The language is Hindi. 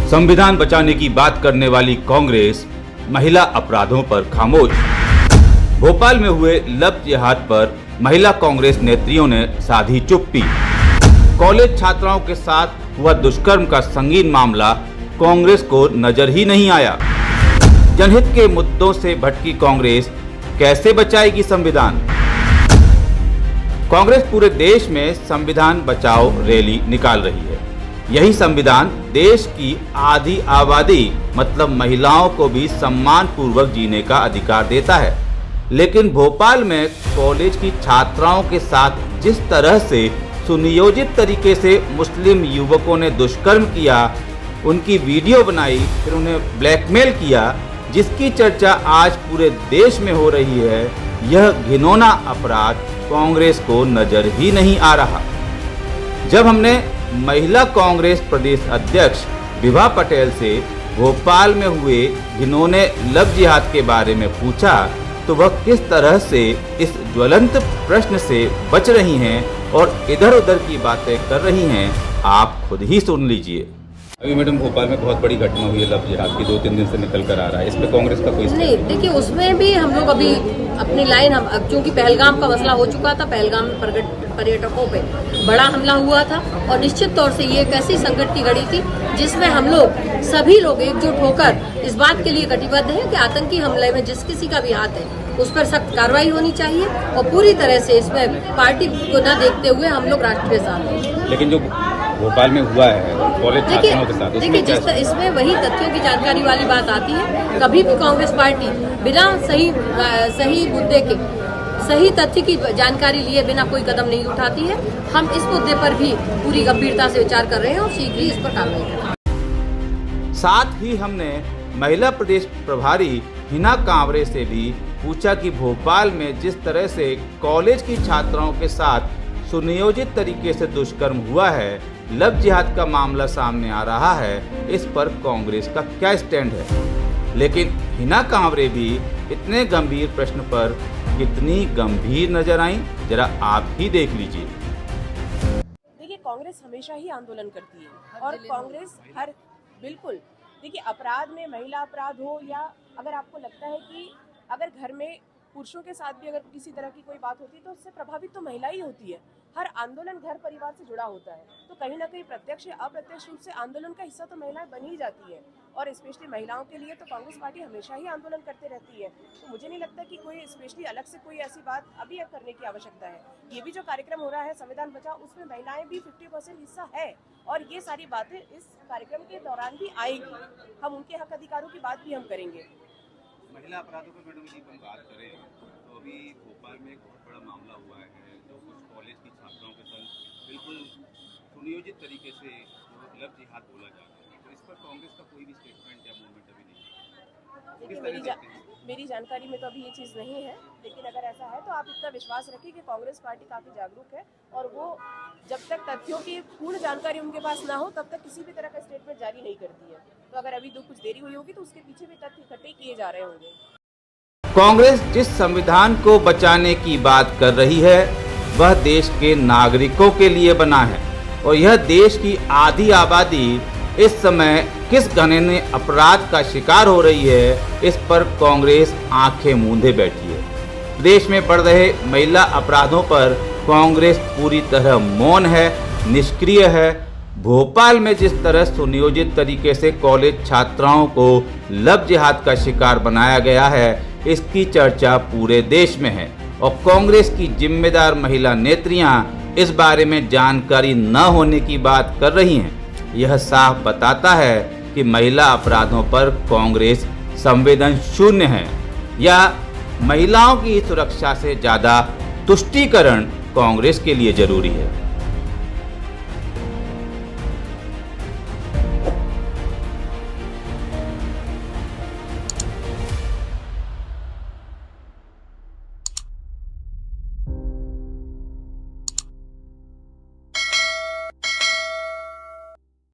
संविधान बचाने की बात करने वाली कांग्रेस महिला अपराधों पर खामोश। भोपाल में हुए लव जिहाद पर महिला कांग्रेस नेत्रियों ने साधी चुप्पी। कॉलेज छात्राओं के साथ हुआ दुष्कर्म का संगीन मामला कांग्रेस को नजर ही नहीं आया। जनहित के मुद्दों से भटकी कांग्रेस कैसे बचाएगी संविधान? कांग्रेस पूरे देश में संविधान बचाओ रैली निकाल रही है। यही संविधान देश की आधी आबादी मतलब महिलाओं को भी सम्मान पूर्वक जीने का अधिकार देता है। लेकिन भोपाल में कॉलेज की छात्राओं के साथ जिस तरह से सुनियोजित तरीके से मुस्लिम युवकों ने दुष्कर्म किया, उनकी वीडियो बनाई, फिर उन्हें ब्लैकमेल किया, जिसकी चर्चा आज पूरे देश में हो रही है, यह घिनौना अपराध कांग्रेस को नजर ही नहीं आ रहा। जब हमने महिला कांग्रेस प्रदेश अध्यक्ष विभा पटेल से भोपाल में हुए घिनौने लव जिहाद के बारे में पूछा तो वह किस तरह से इस ज्वलंत प्रश्न से बच रही हैं और इधर उधर की बातें कर रही हैं, आप खुद ही सुन लीजिए। अभी मैडम भोपाल में बहुत बड़ी घटना हुई है लव जिहाद की, 2-3 दिन से निकल कर आ रहा है, इस पे कांग्रेस का कोई नहीं? देखिए, उसमें भी हम लोग अभी अपनी लाइन अब चूंकि पहलगाम का मसला हो चुका था, पहलगाम में पर्यटकों पे बड़ा हमला हुआ था और निश्चित तौर से ये एक ऐसी संकट की घड़ी थी जिसमें हम लोग सभी लोग एकजुट होकर इस बात के लिए कटिबद्ध हैं कि आतंकी हमले में जिस किसी का भी हाथ है उस पर सख्त कार्रवाई होनी चाहिए और पूरी तरह से इसमें पार्टी को न देखते हुए हम लोग राष्ट्र के साथ हैं। लेकिन जो भोपाल में हुआ है कॉलेज छात्राओं के साथ, देखिए इसमें वही तथ्यों की जानकारी वाली बात आती है। कभी भी कांग्रेस पार्टी बिना सही मुद्दे के सही तथ्य की जानकारी लिए बिना कोई कदम नहीं उठाती है। हम इस मुद्दे पर भी पूरी गंभीरता से विचार कर रहे हैं और शीघ्र ही इस पर कार्रवाई करेंगे। साथ ही हमने महिला प्रदेश प्रभारी हिना कांवरे से भी पूछा कि भोपाल में जिस तरह से कॉलेज की छात्राओं के साथ सुनियोजित तरीके से दुष्कर्म हुआ है, लव जिहाद का मामला सामने आ रहा है, इस पर कांग्रेस का क्या स्टैंड है। लेकिन हिना कांवरे भी इतने गंभीर प्रश्न पर कितनी गंभीर नजर आई, जरा आप ही देख लीजिए। देखिए, कांग्रेस हमेशा ही आंदोलन करती है और कांग्रेस हर बिल्कुल देखिए अपराध में महिला अपराध हो या अगर आपको लगता है कि अगर घर में पुरुषों के साथ भी अगर किसी तरह की कोई बात होती है तो उससे प्रभावित तो महिला ही होती है। हर आंदोलन घर परिवार से जुड़ा होता है, तो कहीं ना कहीं प्रत्यक्ष या अप्रत्यक्ष रूप से आंदोलन का हिस्सा तो महिलाएं बन ही जाती है और स्पेशली महिलाओं के लिए तो कांग्रेस पार्टी हमेशा ही आंदोलन करते रहती है। तो मुझे नहीं लगता कि कोई स्पेशली अलग से कोई ऐसी बात अभी करने की आवश्यकता है। ये भी जो कार्यक्रम हो रहा है संविधान बचाओ, उसमें महिलाएं भी 50% हिस्सा है और ये सारी बातें इस कार्यक्रम के दौरान भी आएगी। हम उनके हक अधिकारों की बात भी हम करेंगे। महिला अपराधों पर मैडम जी हम बात करें तो अभी भोपाल में एक बहुत बड़ा मामला हुआ है जो कुछ कॉलेज की छात्राओं के संग बिल्कुल सुनियोजित तरीके से लव जिहाद बोला जा रहा है, तो इस पर कांग्रेस का कोई भी स्टेटमेंट या मूवमेंट अभी नहीं है। मेरी जानकारी में तो अभी ये चीज़ नहीं है, लेकिन अगर ऐसा है तो आप इतना विश्वास रखिए कि कांग्रेस पार्टी काफ़ी जागरूक है और वो जब तक तथ्यों की पूर्ण जानकारी उनके पास ना हो तब तक किसी भी तरह का स्टेटमेंट जारी नहीं करती है। तो अगर अभी कुछ देरी हुई होगी तो उसके पीछे भी तथ्य इकट्ठे किए जा रहे होंगे। कांग्रेस जिस संविधान को बचाने की बात कर रही है वह देश के नागरिकों के लिए बना है और यह देश की आधी आबादी इस समय किस घिनौने अपराध का शिकार हो रही है, इस पर कांग्रेस आंखें मूंदे बैठी है। देश में बढ़ रहे महिला अपराधों पर कांग्रेस पूरी तरह मौन है, निष्क्रिय है। भोपाल में जिस तरह सुनियोजित तरीके से कॉलेज छात्राओं को लव जिहाद का शिकार बनाया गया है, इसकी चर्चा पूरे देश में है और कांग्रेस की जिम्मेदार महिला नेत्रियां इस बारे में जानकारी न होने की बात कर रही हैं। यह साफ बताता है कि महिला अपराधों पर कांग्रेस संवेदन शून्य है या महिलाओं की सुरक्षा से ज्यादा तुष्टीकरण कांग्रेस के लिए जरूरी है।